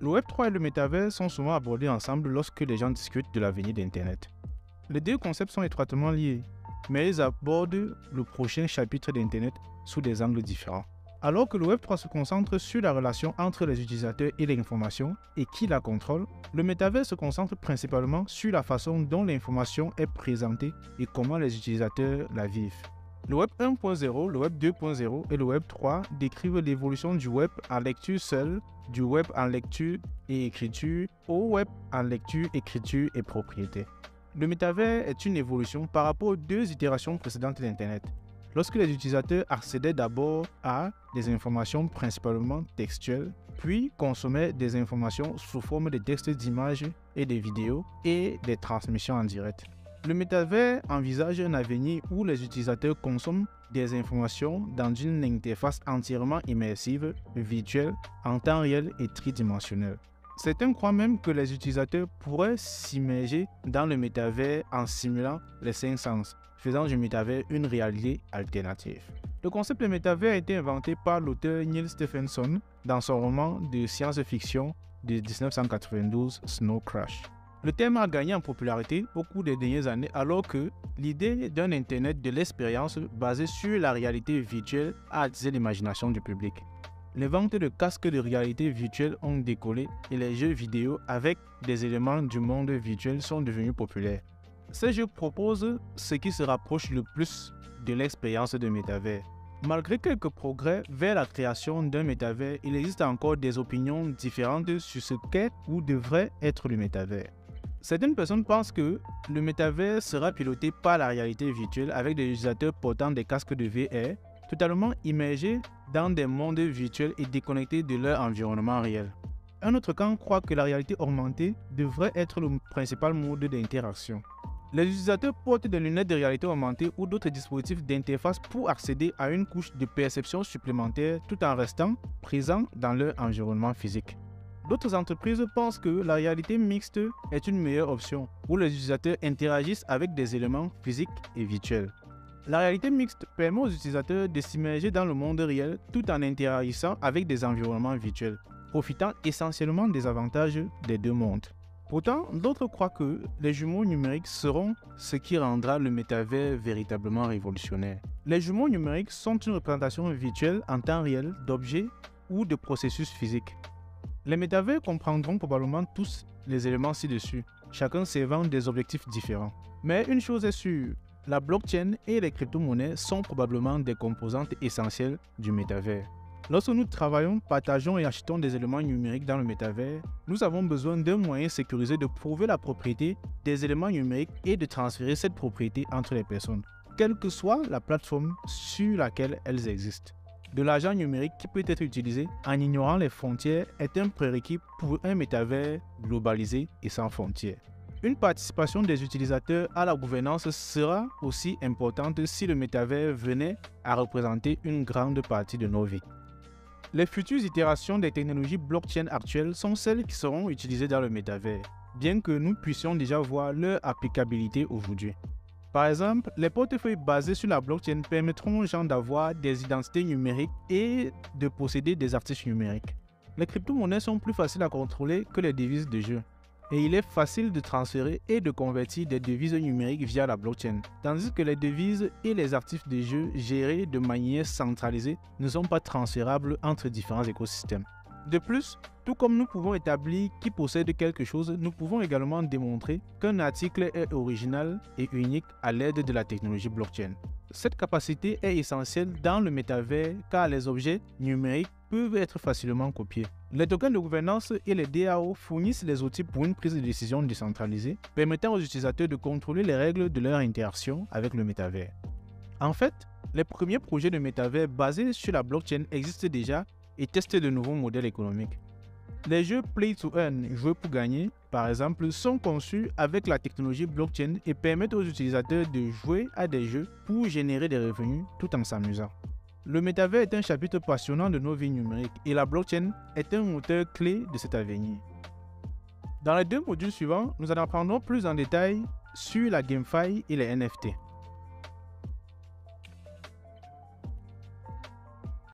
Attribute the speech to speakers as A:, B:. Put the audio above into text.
A: Le Web3 et le métavers sont souvent abordés ensemble lorsque les gens discutent de l'avenir d'Internet. Les deux concepts sont étroitement liés, mais ils abordent le prochain chapitre d'Internet sous des angles différents. Alors que le Web3 se concentre sur la relation entre les utilisateurs et l'information et qui la contrôle, le métavers se concentre principalement sur la façon dont l'information est présentée et comment les utilisateurs la vivent. Le Web 1.0, le Web 2.0 et le Web 3 décrivent l'évolution du Web en lecture seule, du Web en lecture et écriture, au Web en lecture, écriture et propriété. Le métavers est une évolution par rapport aux deux itérations précédentes d'Internet. Lorsque les utilisateurs accédaient d'abord à des informations principalement textuelles, puis consommaient des informations sous forme de textes, d'images et de vidéos et des transmissions en direct. Le métavers envisage un avenir où les utilisateurs consomment des informations dans une interface entièrement immersive, virtuelle, en temps réel et tridimensionnelle. Certains croient même que les utilisateurs pourraient s'immerger dans le métavers en simulant les cinq sens, faisant du métavers une réalité alternative. Le concept de métavers a été inventé par l'auteur Neal Stephenson dans son roman de science-fiction de 1992, Snow Crash. Le terme a gagné en popularité au cours des dernières années alors que l'idée d'un Internet de l'expérience basé sur la réalité virtuelle a attisé l'imagination du public. Les ventes de casques de réalité virtuelle ont décollé et les jeux vidéo avec des éléments du monde virtuel sont devenus populaires. Ces jeux proposent ce qui se rapproche le plus de l'expérience de métavers. Malgré quelques progrès vers la création d'un métavers, il existe encore des opinions différentes sur ce qu'est ou devrait être le métavers. Certaines personnes pensent que le métavers sera piloté par la réalité virtuelle avec des utilisateurs portant des casques de VR, totalement immergés dans des mondes virtuels et déconnectés de leur environnement réel. Un autre camp croit que la réalité augmentée devrait être le principal mode d'interaction. Les utilisateurs portent des lunettes de réalité augmentée ou d'autres dispositifs d'interface pour accéder à une couche de perception supplémentaire tout en restant présents dans leur environnement physique. D'autres entreprises pensent que la réalité mixte est une meilleure option, où les utilisateurs interagissent avec des éléments physiques et virtuels. La réalité mixte permet aux utilisateurs de s'immerger dans le monde réel tout en interagissant avec des environnements virtuels, profitant essentiellement des avantages des deux mondes. Pourtant, d'autres croient que les jumeaux numériques seront ce qui rendra le métavers véritablement révolutionnaire. Les jumeaux numériques sont une représentation virtuelle en temps réel d'objets ou de processus physiques. Les métavers comprendront probablement tous les éléments ci-dessus, chacun servant des objectifs différents. Mais une chose est sûre, la blockchain et les crypto-monnaies sont probablement des composantes essentielles du métavers. Lorsque nous travaillons, partageons et achetons des éléments numériques dans le métavers, nous avons besoin d'un moyen sécurisé de prouver la propriété des éléments numériques et de transférer cette propriété entre les personnes, quelle que soit la plateforme sur laquelle elles existent. De l'argent numérique qui peut être utilisé en ignorant les frontières est un prérequis pour un métavers globalisé et sans frontières. Une participation des utilisateurs à la gouvernance sera aussi importante si le métavers venait à représenter une grande partie de nos vies. Les futures itérations des technologies blockchain actuelles sont celles qui seront utilisées dans le métavers, bien que nous puissions déjà voir leur applicabilité aujourd'hui. Par exemple, les portefeuilles basés sur la blockchain permettront aux gens d'avoir des identités numériques et de posséder des actifs numériques. Les crypto-monnaies sont plus faciles à contrôler que les devises de jeu. Et il est facile de transférer et de convertir des devises numériques via la blockchain, tandis que les devises et les actifs de jeu gérés de manière centralisée ne sont pas transférables entre différents écosystèmes. De plus, tout comme nous pouvons établir qui possède quelque chose, nous pouvons également démontrer qu'un article est original et unique à l'aide de la technologie blockchain. Cette capacité est essentielle dans le métavers car les objets numériques peuvent être facilement copiés. Les tokens de gouvernance et les DAO fournissent les outils pour une prise de décision décentralisée, permettant aux utilisateurs de contrôler les règles de leur interaction avec le métavers. En fait, les premiers projets de métavers basés sur la blockchain existent déjà et testent de nouveaux modèles économiques. Les jeux Play to Earn, jouer pour gagner, par exemple, sont conçus avec la technologie blockchain et permettent aux utilisateurs de jouer à des jeux pour générer des revenus tout en s'amusant. Le métavers est un chapitre passionnant de nos vies numériques et la blockchain est un moteur clé de cet avenir. Dans les deux modules suivants, nous en apprendrons plus en détail sur la GameFi et les NFT.